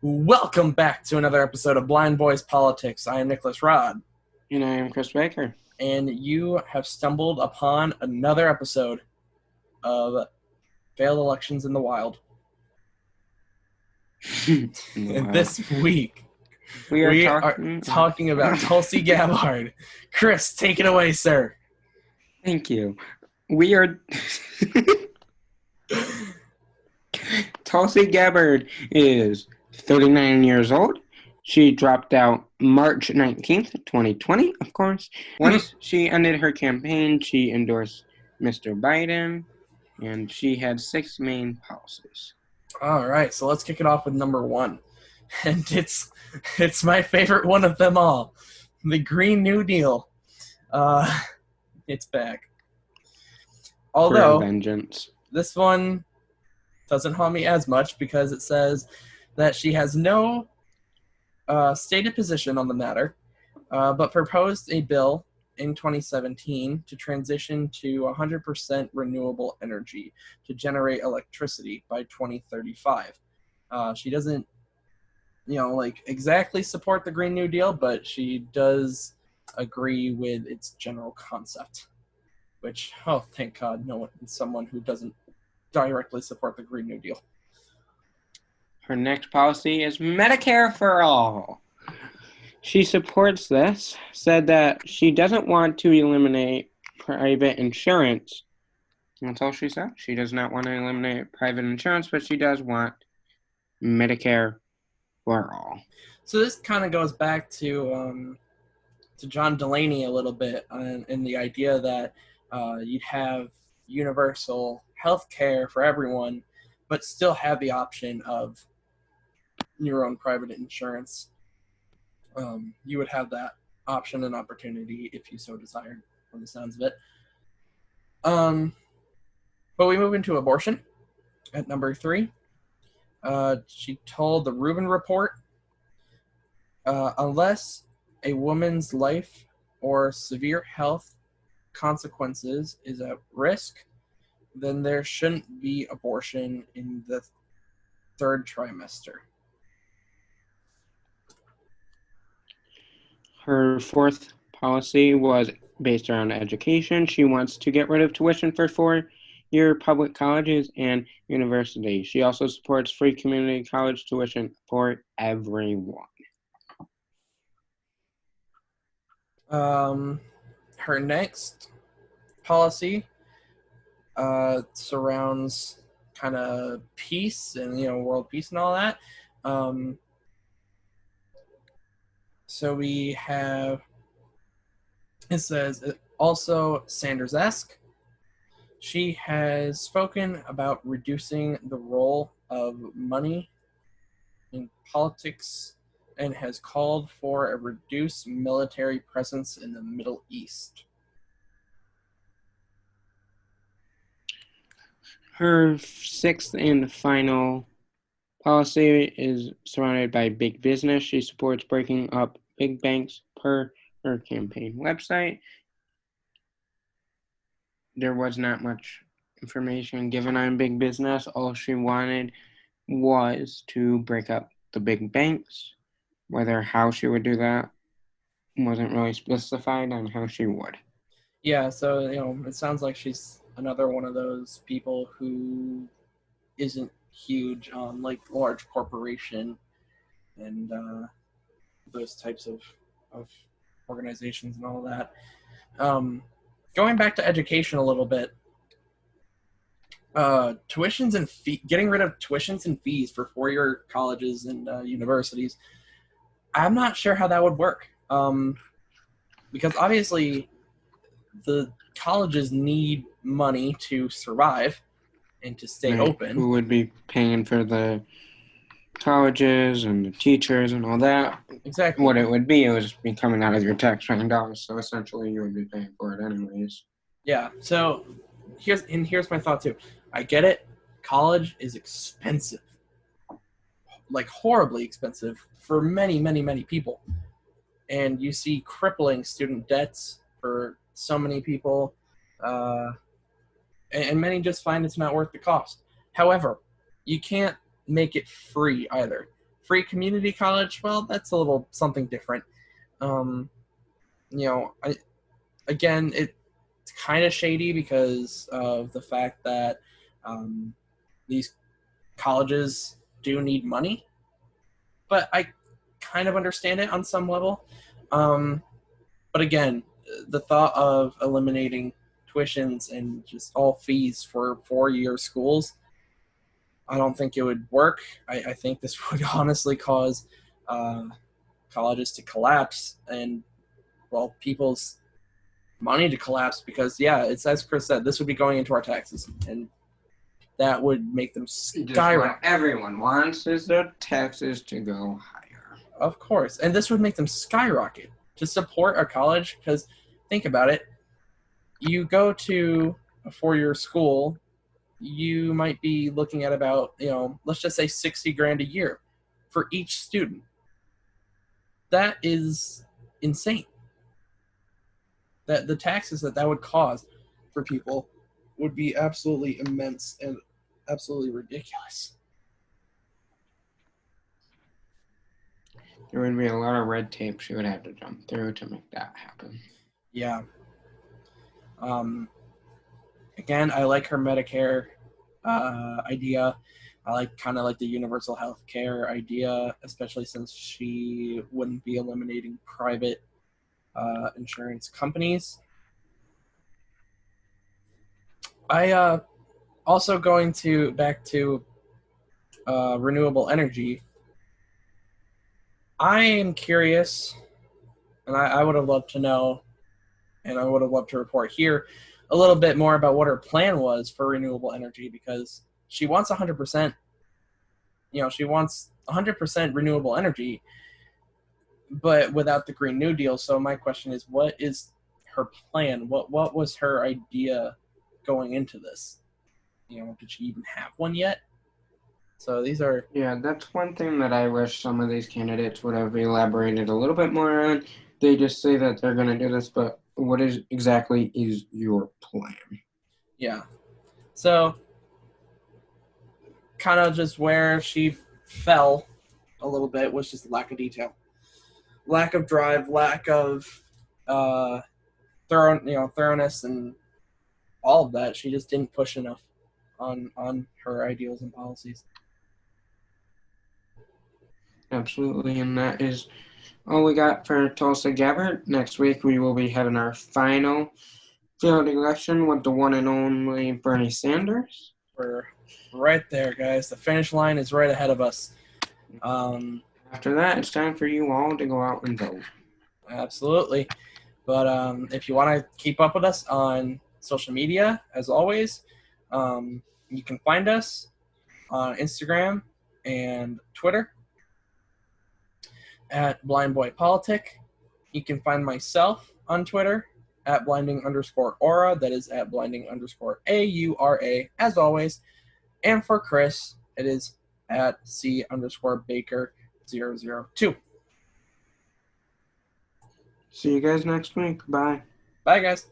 Welcome back to another episode of Blind Boys Politics. I am Nicholas Rod. And I am Chris Baker. And you have stumbled upon another episode of Failed Elections in the Wild. This week, we are talking about Tulsi Gabbard. Chris, take it away, sir. Thank you. We are... Tulsi Gabbard is 39 years old. She dropped out March 19th, 2020, of course. Once she ended her campaign, she endorsed Mr. Biden, and she had 6 main policies. All right, so let's kick it off with number 1. And it's my favorite one of them all. The Green New Deal. It's back. Although, vengeance. This one doesn't haunt me as much because it says that she has no stated position on the matter, but proposed a bill in 2017 to transition to 100% renewable energy to generate electricity by 2035. She doesn't, exactly support the Green New Deal, but she does agree with its general concept. Which, oh, thank God, someone who doesn't directly support the Green New Deal. Her next policy is Medicare for all. She supports this, said that she doesn't want to eliminate private insurance. That's all she said. She does not want to eliminate private insurance, but she does want Medicare for all. So this kind of goes back to John Delaney a little bit, in the idea that you'd have universal health care for everyone, but still have the option of your own private insurance. You would have that option and opportunity if you so desired, from the sounds of it. But we move into abortion at number 3. She told the Rubin Report, unless a woman's life or severe health consequences is at risk, then there shouldn't be abortion in the 3rd trimester. Her 4th policy was based around education. She wants to get rid of tuition for 4-year public colleges and universities. She also supports free community college tuition for everyone. Her next policy surrounds kind of peace and world peace and all that. So we have, it says also Sanders-esque. She has spoken about reducing the role of money in politics and has called for a reduced military presence in the Middle East. Her 6th and final policy is surrounded by big business. She supports breaking up big banks per her campaign website. There was not much information given on big business. All she wanted was to break up the big banks. How she would do that wasn't really specified on how she would. Yeah, so, it sounds like she's another one of those people who isn't huge on, large corporation and those types of organizations and all that. Going back to education a little bit, tuitions and getting rid of tuitions and fees for 4-year colleges and universities, I'm not sure how that would work. Because obviously the colleges need money to survive and to stay open. Who would be paying for the colleges and the teachers and all that? Exactly. What it would just be coming out of your tax-paying dollars, so essentially you would be paying for it anyways. Yeah, so here's my thought too. I get it. College is expensive. Horribly expensive for many, many, many people. And you see crippling student debts for so many people. And many just find it's not worth the cost. However, you can't make it free either. free community college, well, that's a little something different. You know, again, it's kind of shady because of the fact that these colleges do need money, but I kind of understand it on some level. But again, the thought of eliminating tuitions and just all fees for 4-year schools, I don't think it would work. I think this would honestly cause colleges to collapse and, well, people's money to collapse because, yeah, it's as Chris said, this would be going into our taxes, and that would make them skyrocket. What everyone wants is their taxes to go higher. Of course. And this would make them skyrocket to support a college because, think about it, you go to a 4-year school, you might be looking at about, let's just say $60,000 a year for each student. That is insane. That the taxes that would cause for people would be absolutely immense and absolutely ridiculous. There would be a lot of red tape she would have to jump through to make that happen. Yeah. Again, I like her Medicare idea. I kind of like the universal health care idea, especially since she wouldn't be eliminating private insurance companies. I also going back to renewable energy. I am curious, and I would have loved to know, and I would have loved to report here a little bit more about what her plan was for renewable energy, because she wants 100%. She wants 100% renewable energy, but without the Green New Deal. So my question is, what is her plan? What was her idea going into this? Did she even have one yet? So these are... Yeah, that's one thing that I wish some of these candidates would have elaborated a little bit more on. They just say that they're going to do this, but what exactly is your plan? Yeah. So kind of just where she fell a little bit was just lack of detail. Lack of drive, lack of thoroughness, and all of that. She just didn't push enough on her ideals and policies. Absolutely, and that is all we got for Tulsi Gabbard. Next week we will be having our final field election with the one and only Bernie Sanders. We're right there, guys. The finish line is right ahead of us. After that, it's time for you all to go out and vote. Absolutely. But if you want to keep up with us on social media, as always, you can find us on Instagram and Twitter at blindboypolitic. You can find myself on Twitter at blinding_aura. That is at blinding_AURA, as always. And for Chris, it is at C_Baker002. See you guys next week. Bye. Bye, guys.